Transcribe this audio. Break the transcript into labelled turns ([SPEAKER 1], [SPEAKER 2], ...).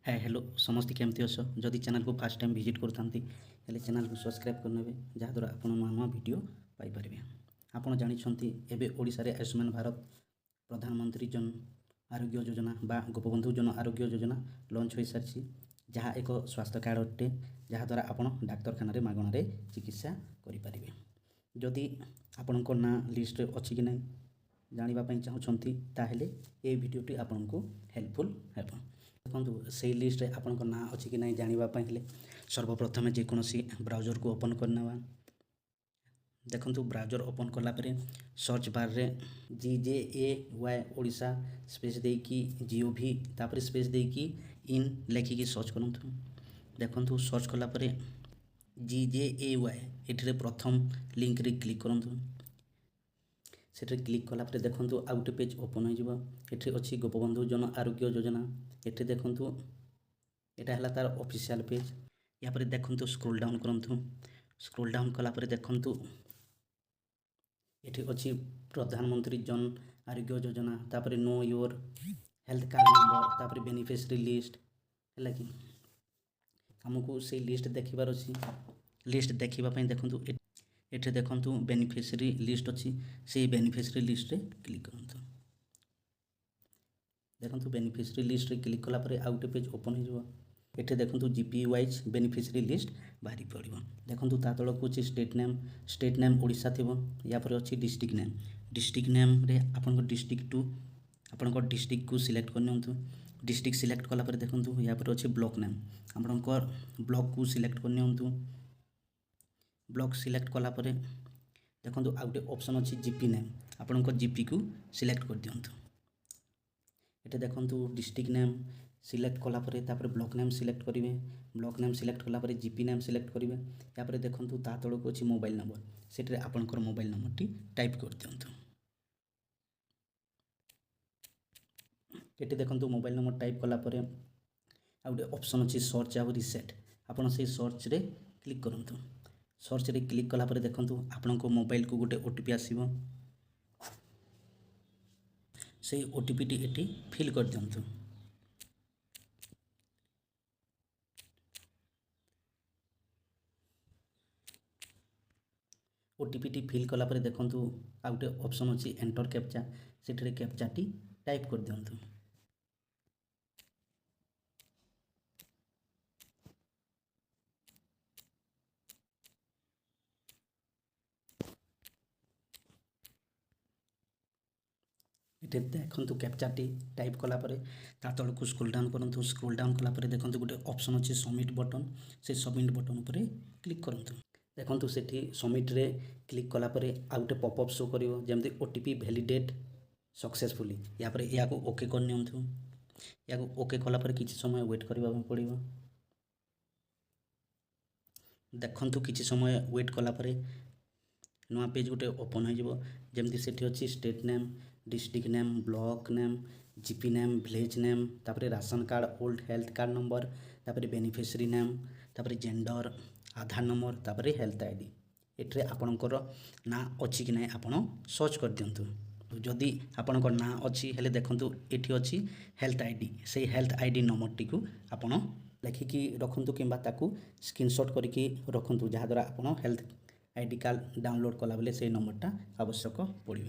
[SPEAKER 1] Hi hello समस्ते केमती अछ जदि चैनल को फास्ट टाइम विजिट करथांती हेले चैनल को सब्सक्राइब करनेबे जहाँद्वारा आपण नुआ नुआ वीडियो पाइपर आपड़ जानी एबे ओडिशा रे आयुष्मान भारत प्रधानमंत्री जन आरोग्य योजना बा गोपबंधु जन आरोग्य योजना लॉन्च हो सारी जहाँ एक स्वास्थ्य कार्ड अटे जहाँद्वारा आपण डाक्तखाना मागणारे चिकित्सा करें जदि आपण ना लिस्ट अच्छी कि नहीं जानापी चाहूँगी ताहले ये वीडियोटी आपन को हेल्पफुल है। देखो से लिस्ट रे आपन ना अच्छी कि नहीं जानापी हेले सर्वप्रथम जेकोसी ब्राउजर को ओपन करना देखो ब्राउजर ओपन कलापर सर्च बार रे GJAY ओडिशा स्पेस देकी GOV तापर स्पेस देकी इन लेखिकी सर्च करूँ देखो सर्च कलापर GJAY ये प्रथम लिंक रे क्लिक करूँ से क्लिक कलापर देखो आउ गोटे पेज ओपन हो अच्छी गोपबंधु जन आरोग्य योजना ये देखो यहाँ है तार ऑफिशियल पेज या पर देखो स्क्रोल डाउन करूँ स्क्रोल डाउन कलापर देखो ये अच्छी प्रधानमंत्री जन आरोग्य योजना तापर know your health card number तापर बेनिफिशियरी लिस्ट है कि आमको से लिस्ट देखार अच्छी लिस्ट देखापी देखो ये देखो बेनिफिशियरी लिस्ट अच्छी से बेनिफिशियरी लिस्ट रे क्लिक करूँ देखो बेनिफिशियरी लिस्ट रे क्लिक कलापर आउ गोटे पेज ओपन हो ये देखो GP वाइज बेनिफिशियरी लिस्ट बाहरी पड़ो देखो ता तल को स्टेट नेम ओडिशा थी या पर अच्छी डिस्ट्रिक्ट नेम रे आपन डिस्ट्रिक्ट टू आपन डिस्ट्रिक्ट को सिलेक्ट करनी डिस्ट्रिक्ट सिलेक्ट कलापर देखो या पर अच्छी ब्लॉक नेम आपनकर ब्लॉक को सिलेक्ट करनी ब्लॉक सिलेक्ट कलापर देखो आउ गोटे ऑप्शन अच्छी GP नेम आपनकर GP को सिलेक्ट कर दिंतु ये देखो डिस्ट्रिक्ट नेम सिलेक्ट कलापर ब्लॉक नेम सिलेक्ट करेंगे ब्लॉक नेम सिलेक्ट कलापर GP नेम सिलेक्ट करेंगे या पर देखो ता तल को अच्छी मोबाइल नंबर से आपनकर मोबाइल नंबर टी टाइप कर दिंतु ये देखो मोबाइल नंबर टाइप कलापर आउ गोटे ऑप्शन अच्छी सर्च आउ रिसेट आपन से सर्च रे क्लिक करूँ सर्च रे क्लिक कलापर देखो आपण मोबाइल को गोटे OTP आसीबो से OTP टी एटी फिल कर दिंतु OTP टी फिल कलापर देखो आउ गोटे ऑप्शन अच्छी एंटर कैप्चा से कैप्चा टी टाइप कर दिंतु ये देखो कैप्चाटी टाइप कलापर ता तल को स्क्रोल डाउन करूँ स्क्रोल डाउन कलापर देखो गोटे ऑप्शन अच्छी सबमिट बटन से सबमिट बटन उपर क्लिक करूँ देखो से सबमिट रे क्लिक कलापर आउ गोटे पॉपअप शो कर जमी OTP वैलिडेट सक्सेसफुली या पर या ओके करनी या ओके कलापर किसी समय वेट करने पड़ो देखो किसी समय वेट कलापर नुआ पेज गोटे ओपन होमती से अच्छी state name district name block name GP name village name तापर ration card old health card number तापर बेनिफिशियरी नेम तापर जेंडर आधार नंबर तापर हेल्थ ID ये आपणकर ना अच्छी कि नहीं आपन सर्च कर दिंतु जदि आपणकर ना अच्छी हेले देखंतु एठी अच्छी हेल्थ ID से हेल्थ ID नंबर टी को आपन लिखिकी रखंतु किंबा ताकू स्क्रीनशॉट करके रखंतु जहाँद्वारा आपन हेल्थ ID कार्ड डाउनलोड कला बेले से नंबरटा आवश्यक पड़े